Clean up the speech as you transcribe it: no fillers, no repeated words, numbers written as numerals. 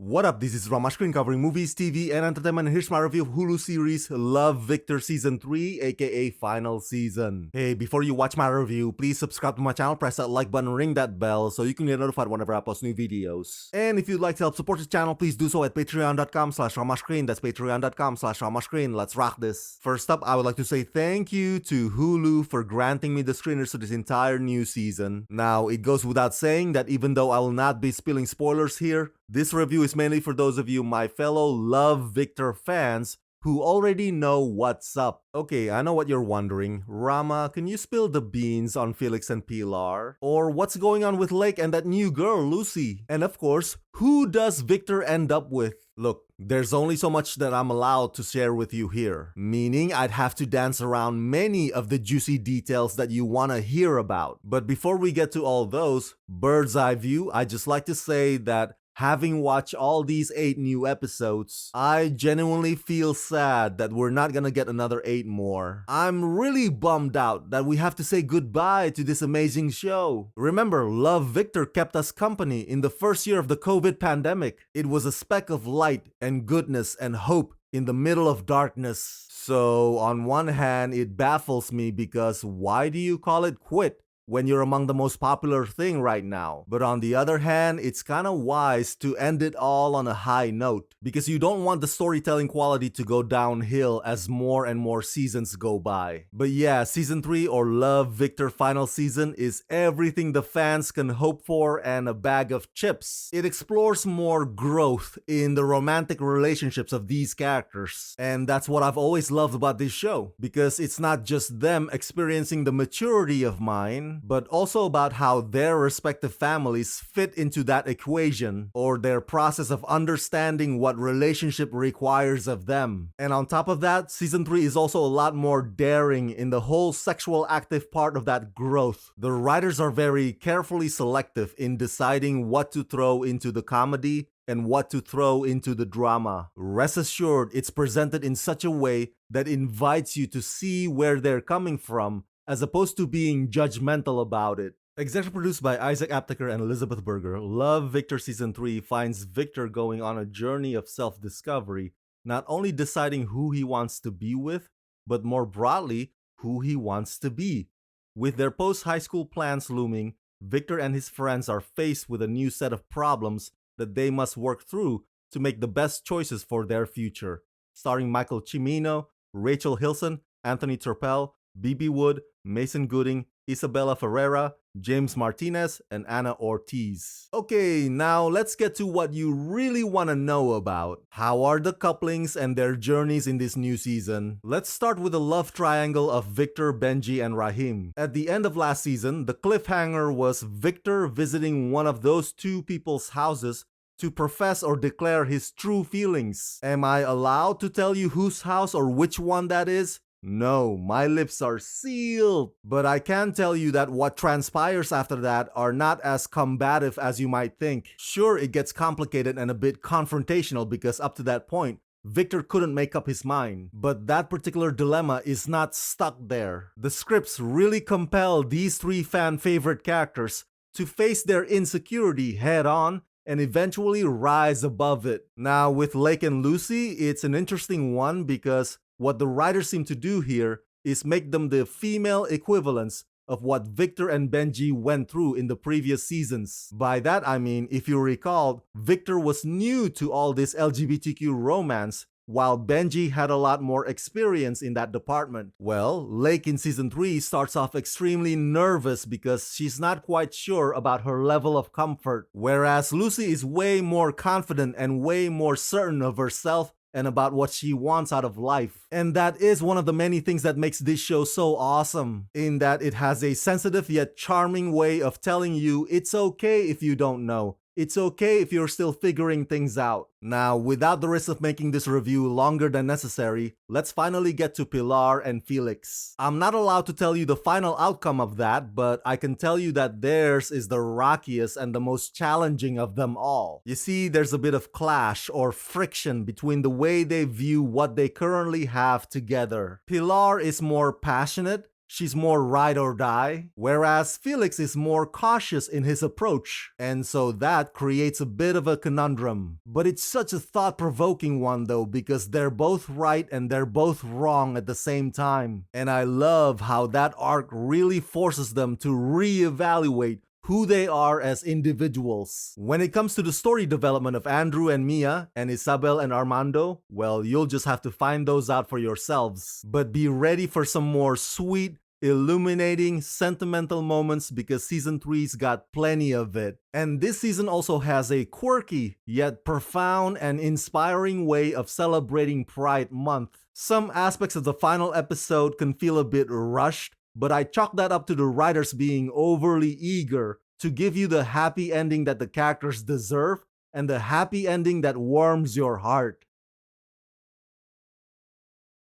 What up, this is Rama Screen covering movies, TV, and entertainment. Here's my review of Hulu series Love, Victor Season 3, aka Final Season. Hey, before you watch my review, please subscribe to my channel, press that like button, ring that bell so you can get notified whenever I post new videos. And if you'd like to help support this channel, please do so at patreon.com/ramascreen. That's patreon.com/ramascreen. Let's rock this. First up, I would like to say thank you to Hulu for granting me the screeners to this entire new season. Now, it goes without saying that even though I will not be spilling spoilers here, this review is mainly for those of you, my fellow Love Victor fans, who already know what's up. Okay, I know what you're wondering. Rama, can you spill the beans on Felix and Pilar? Or what's going on with Lake and that new girl, Lucy? And of course, who does Victor end up with? Look, there's only so much that I'm allowed to share with you here. Meaning I'd have to dance around many of the juicy details that you want to hear about. But before we get to all those, bird's eye view, I'd just like to say that having watched all these 8 new episodes, I genuinely feel sad that we're not gonna get another 8 more. I'm really bummed out that we have to say goodbye to this amazing show. Remember, Love Victor kept us company in the first year of the COVID pandemic. It was a speck of light and goodness and hope in the middle of darkness. So on one hand, it baffles me because why do you call it quit when you're among the most popular thing right now? But on the other hand, it's kinda wise to end it all on a high note, because you don't want the storytelling quality to go downhill as more and more seasons go by. But yeah, Season 3 or Love Victor Final Season is everything the fans can hope for and a bag of chips. It explores more growth in the romantic relationships of these characters. And that's what I've always loved about this show, because it's not just them experiencing the maturity of mine, but also about how their respective families fit into that equation, or their process of understanding what relationship requires of them. And on top of that, Season 3 is also a lot more daring in the whole sexual active part of that growth. The writers are very carefully selective in deciding what to throw into the comedy and what to throw into the drama. Rest assured, it's presented in such a way that invites you to see where they're coming from, as opposed to being judgmental about it. Executive produced by Isaac Aptaker and Elizabeth Berger, Love Victor Season 3 finds Victor going on a journey of self-discovery, not only deciding who he wants to be with, but more broadly, who he wants to be. With their post-high school plans looming, Victor and his friends are faced with a new set of problems that they must work through to make the best choices for their future. Starring Michael Cimino, Rachel Hilson, Anthony Turpel, B.B. Wood, Mason Gooding, Isabella Ferreira, James Martinez, and Anna Ortiz. Okay, now let's get to what you really want to know about. How are the couplings and their journeys in this new season? Let's start with the love triangle of Victor, Benji, and Rahim. At the end of last season, the cliffhanger was Victor visiting one of those two people's houses to profess or declare his true feelings. Am I allowed to tell you whose house or which one that is? No, my lips are sealed. But I can tell you that what transpires after that are not as combative as you might think. Sure, it gets complicated and a bit confrontational because up to that point, Victor couldn't make up his mind. But that particular dilemma is not stuck there. The scripts really compel these 3 fan favorite characters to face their insecurity head on and eventually rise above it. Now, with Lake and Lucy, it's an interesting one because what the writers seem to do here is make them the female equivalents of what Victor and Benji went through in the previous seasons. By that I mean, if you recall, Victor was new to all this LGBTQ romance, while Benji had a lot more experience in that department. Well, Lake in Season 3 starts off extremely nervous because she's not quite sure about her level of comfort, whereas Lucy is way more confident and way more certain of herself and about what she wants out of life. And that is one of the many things that makes this show so awesome, in that it has a sensitive yet charming way of telling you it's okay if you don't know. It's okay if you're still figuring things out. Now, without the risk of making this review longer than necessary, let's finally get to Pilar and Felix. I'm not allowed to tell you the final outcome of that, but I can tell you that theirs is the rockiest and the most challenging of them all. You see, there's a bit of clash or friction between the way they view what they currently have together. Pilar is more passionate, She's more ride or die, whereas Felix is more cautious in his approach, and so that creates a bit of a conundrum. But it's such a thought-provoking one though, because they're both right and they're both wrong at the same time. And I love how that arc really forces them to reevaluate who they are as individuals. When it comes to the story development of Andrew and Mia, and Isabel and Armando, well, you'll just have to find those out for yourselves. But be ready for some more sweet, illuminating, sentimental moments because season 3's got plenty of it. And this season also has a quirky, yet profound and inspiring way of celebrating Pride Month. Some aspects of the final episode can feel a bit rushed, but I chalk that up to the writers being overly eager to give you the happy ending that the characters deserve and the happy ending that warms your heart.